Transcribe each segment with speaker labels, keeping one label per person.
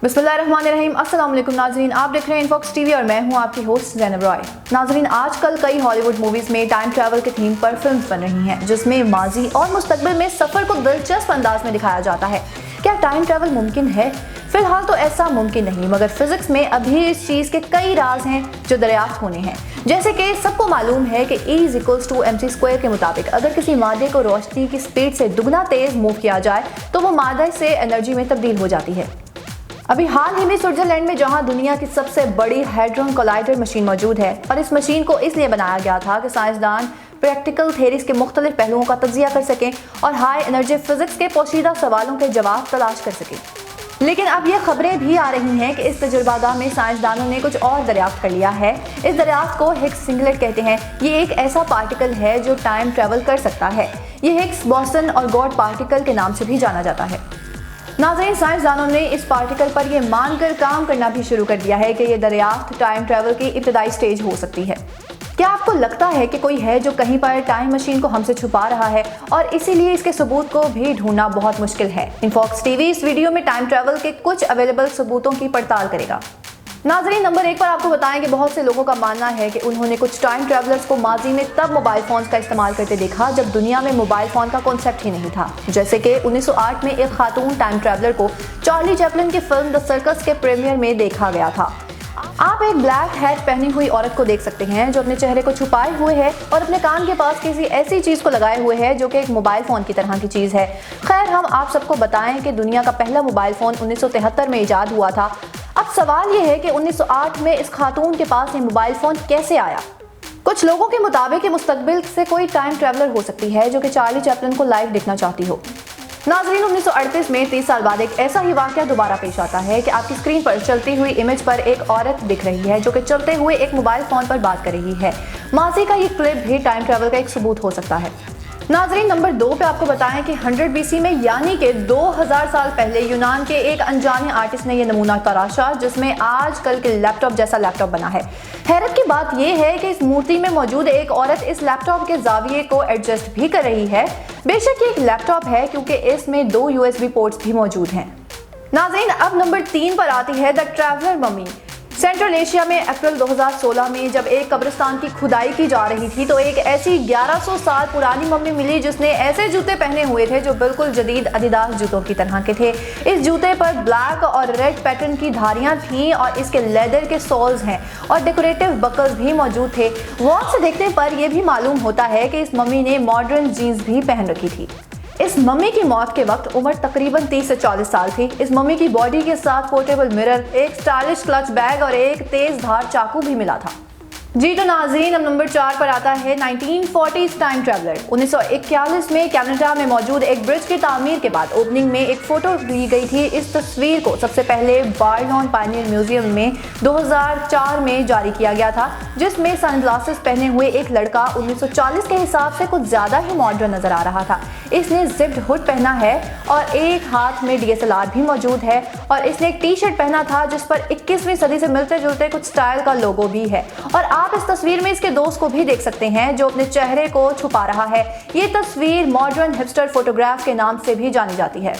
Speaker 1: बिस्मिल्लाहिर्रहमानिर्रहीम। अस्सलाम वालेकुम नाजरीन, आप देख रहे हैं इनफॉक्स टीवी और मैं हूं आपकी होस्ट ज़ैनब रॉय। नाजरीन, आजकल कई हॉलीवुड मूवीज़ में टाइम ट्रैवल के थीम पर फिल्म्स बन रही हैं जिसमें माजी और मुस्तकबिल में सफ़र को दिलचस्प अंदाज में दिखाया जाता है। क्या टाइम ट्रैवल मुमकिन है? फिलहाल तो ऐसा मुमकिन नहीं, मगर फिजिक्स में अभी इस चीज़ के कई राज हैं जो दरियाफ्त होने हैं। जैसे कि सबको मालूम है कि E=mc² के मुताबिक अगर किसी मादे को रोशनी की स्पीड से दुगना तेज मूव किया जाए तो वो मादे से एनर्जी में तब्दील हो जाती है। अभी हाल ही में स्विट्जरलैंड में जहां दुनिया की सबसे बड़ी हैड्रॉन कोलाइडर मशीन मौजूद है, और इस मशीन को इसलिए बनाया गया था कि साइंसदान प्रैक्टिकल थेरीज के मुख्तलिफ पहलुओं का तज्जिया कर सकें और हाई एनर्जी फिजिक्स के पोशीदा सवालों के जवाब तलाश कर सकें। लेकिन अब ये खबरें भी आ रही हैं कि इस तजुर्बागाह में साइंसदानों ने कुछ और दरियाफ्त कर लिया है। इस दरियाफ्त को हिग्स सिंगलेट कहते हैं। ये एक ऐसा पार्टिकल है जो टाइम ट्रैवल कर सकता है। ये हिग्स बोसन और गॉड पार्टिकल के नाम से भी जाना जाता है। नाज़रीन, साइंसदानों ने इस पार्टिकल पर यह मानकर काम करना भी शुरू कर दिया है कि यह दरियाफ्त टाइम ट्रैवल की इब्तदाई स्टेज हो सकती है। क्या आपको लगता है कि कोई है जो कहीं पर टाइम मशीन को हमसे छुपा रहा है और इसीलिए इसके सबूत को भी ढूंढना बहुत मुश्किल है? इनफॉक्स टीवी इस वीडियो में टाइम ट्रैवल के कुछ अवेलेबल सबूतों की पड़ताल करेगा। नाज़रीन, नंबर 1 पर आपको बताएं कि बहुत से लोगों का मानना है कि उन्होंने कुछ टाइम ट्रैवलर्स को माजी में तब मोबाइल फ़ोन्स का इस्तेमाल करते देखा जब दुनिया में मोबाइल फ़ोन का कॉन्सेप्ट ही नहीं था। जैसे कि 1908 में एक खातून टाइम ट्रैवलर को चार्ली चैपलिन की फिल्म द सर्कस के प्रीमियर में देखा गया था। आप एक ब्लैक हैट पहनी हुई औरत को देख सकते हैं जो अपने चेहरे को छुपाए हुए है और अपने कान के पास किसी ऐसी चीज़ को लगाए हुए है जो कि एक मोबाइल फ़ोन की तरह की चीज़ है। खैर, हम आप सबको बताएं कि दुनिया का पहला मोबाइल फ़ोन 1973 में ईजाद हुआ था। अब सवाल ये है कि 1908 में इस खातून के पास ये मोबाइल फ़ोन कैसे आया? कुछ लोगों के मुताबिक मुस्तकबिल से कोई टाइम ट्रैवलर हो सकती है जो कि चार्ली चैपलिन को लाइव देखना चाहती हो। नाज़रीन, 1938 में 30 साल बाद एक ऐसा ही वाक़या दोबारा पेश आता है कि आपकी स्क्रीन पर चलती हुई इमेज पर एक औरत दिख रही है जो कि चलते हुए एक मोबाइल फ़ोन पर बात कर रही है। माजी का ये क्लिप भी टाइम ट्रैवल का एक सबूत हो सकता है। नाज़रीन, नंबर 2 पे आपको बताएं कि 100 BC में यानी कि 2000 साल पहले यूनान के एक अनजाने आर्टिस्ट ने यह नमूना तराशा जिसमें आजकल के लैपटॉप जैसा लैपटॉप बना है। हैरत की बात यह है कि इस मूर्ति में मौजूद एक औरत इस लैपटॉप के जाविये को एडजस्ट भी कर रही है। बेशक ये एक लैपटॉप है क्योंकि इसमें 2 USB पोर्ट्स भी मौजूद हैं। नाज़रीन, अब नंबर 3 पर आती है the traveller mummy. Central Asia में अप्रैल 2016 में जब एक कब्रिस्तान की खुदाई की जा रही थी तो एक ऐसी 1100 साल पुरानी मम्मी मिली जिसने ऐसे जूते पहने हुए थे जो बिल्कुल जदीद अडिडास जूतों की तरह के थे। इस जूते पर ब्लैक और रेड पैटर्न की धारियां थीं और इसके लेदर के सोल्स हैं और डेकोरेटिव बकल्स भी मौजूद थे। वॉच से देखने पर यह भी मालूम होता है कि इस मम्मी ने मॉडर्न जीन्स भी पहन रखी थी। इस मम्मी की मौत के वक्त उम्र तकरीबन 30 से 40 साल थी। इस मम्मी की बॉडी के साथ पोर्टेबल मिरर, एक स्टाइलिश क्लच बैग और एक तेज धार चाकू भी मिला था। जी तो नाज़रीन, अब नंबर 4 पर आता है 1940s टाइम ट्रैवलर। 1941 में कनाडा में मौजूद एक ब्रिज की तामीर के बाद ओपनिंग में एक फ़ोटो ली गई थी। इस तस्वीर को सबसे पहले बार्लोन पायनियर म्यूजियम में 2004 में जारी किया गया था जिसमें सनग्लासेस पहने हुए एक लड़का 1940 के हिसाब से कुछ ज़्यादा ही मॉडर्न नज़र आ रहा था। इसने जिप्ड हुड पहना है और एक हाथ में DSLR भी मौजूद है और इसने एक टी-शर्ट पहना था जिस पर 21वीं सदी से मिलते जुलते कुछ स्टाइल का लोगो भी है। और आप इस तस्वीर में इसके दोस्त को भी देख सकते हैं जो अपने चेहरे को छुपा रहा है। ये तस्वीर मॉडर्न हिपस्टर फोटोग्राफ के नाम से भी जानी जाती है।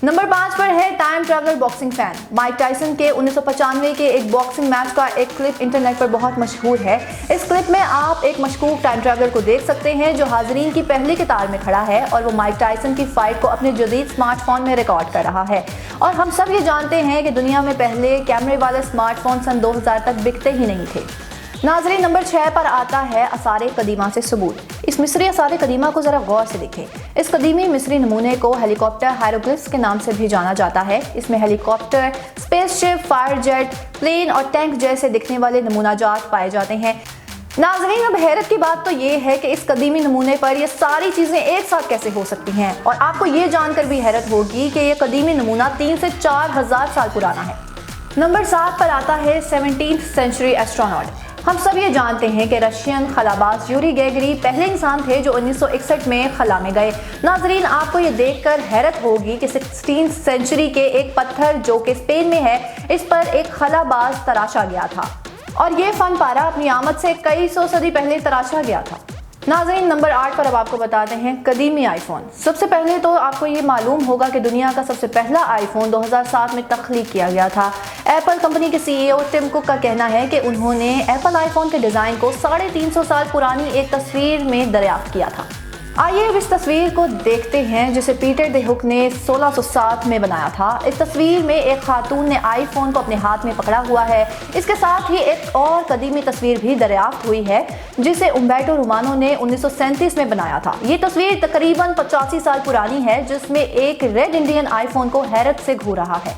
Speaker 1: नंबर 5 पर है time traveller boxing fan. Mike Tyson के 1995 के एक बॉक्सिंग मैच का एक क्लिप इंटरनेट पर बहुत मशहूर है। इस क्लिप में आप एक मशकूक टाइम ट्रैवलर को देख सकते हैं जो हाजरीन की पहली कतार में खड़ा है और वो माइक टायसन की फाइट को अपने जदीद स्मार्टफोन में रिकॉर्ड कर रहा है। और हम सब ये जानते हैं कि दुनिया में पहले कैमरे वाले स्मार्टफोन सन 2000 तक बिकते ही नहीं थे। नाज़रीन, नंबर 6 पर आता है आसार कदीमा से सबूत। इस मिस्री आसार कदीमा को ज़रा गौर से देखें। इस कदीमी मिस्री नमूने को हेलीकॉप्टर हायरोग्लिफ्स के नाम से भी जाना जाता है। इसमें helicopter, spaceship, fire jet, plane और टैंक जैसे दिखने वाले नमूनाजात पाए जाते हैं। नाज़रीन, अब हैरत की बात तो ये है कि इस कदीमी नमूने पर ये सारी चीज़ें एक साथ कैसे हो सकती हैं और आपको ये जानकर भी हैरत होगी कि ये कदीमी नमूना 3 से 4000 साल पुराना है। नंबर 7 पर आता है 17th सेंचुरी एस्ट्रोनॉट। हम सब ये जानते हैं कि रशियन खलाबाज यूरी गैगरी पहले इंसान थे जो 1961 में खला में गए। नाजरीन, आपको ये देखकर हैरत होगी कि 16th सेंचुरी के एक पत्थर जो कि स्पेन में है, इस पर एक खलाबाज तराशा गया था और ये फन पारा अपनी आमद से कई सौ सदी पहले तराशा गया था। नाज़रीन, नंबर 8 पर अब आपको बताते हैं कदीमी आईफोन। सबसे पहले तो आपको ये मालूम होगा कि दुनिया का सबसे पहला आईफोन 2007 में तख्लीक किया गया था। एप्पल कंपनी के CEO टिम कुक का कहना है कि उन्होंने एप्पल आईफोन के डिज़ाइन को 350 साल पुरानी एक तस्वीर में दरियाफ्त किया था। आइए अब इस तस्वीर को देखते हैं जिसे पीटर दे हुक ने 1607 में बनाया था। इस तस्वीर में एक खातून ने आईफोन को अपने हाथ में पकड़ा हुआ है। इसके साथ ही एक और कदीमी तस्वीर भी दरियाफ्त हुई है जिसे उम्बर्टो रोमानो ने 1937 में बनाया था। ये तस्वीर तकरीबन 85 साल पुरानी है जिसमें एक रेड इंडियन आईफोन को हैरत से घूर रहा है।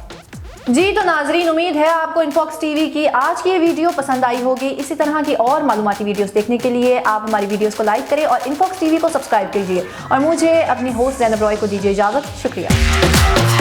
Speaker 1: जी तो नाजरीन, उम्मीद है आपको इन्फॉक्स टीवी की आज की ये वीडियो पसंद आई होगी। इसी तरह की और मालूमाती वीडियोस देखने के लिए आप हमारी वीडियोस को लाइक करें और इन्फॉक्स टीवी को सब्सक्राइब कीजिए और मुझे अपनी होस्ट ज़ैनब रॉय को दीजिए इजाज़त। शुक्रिया।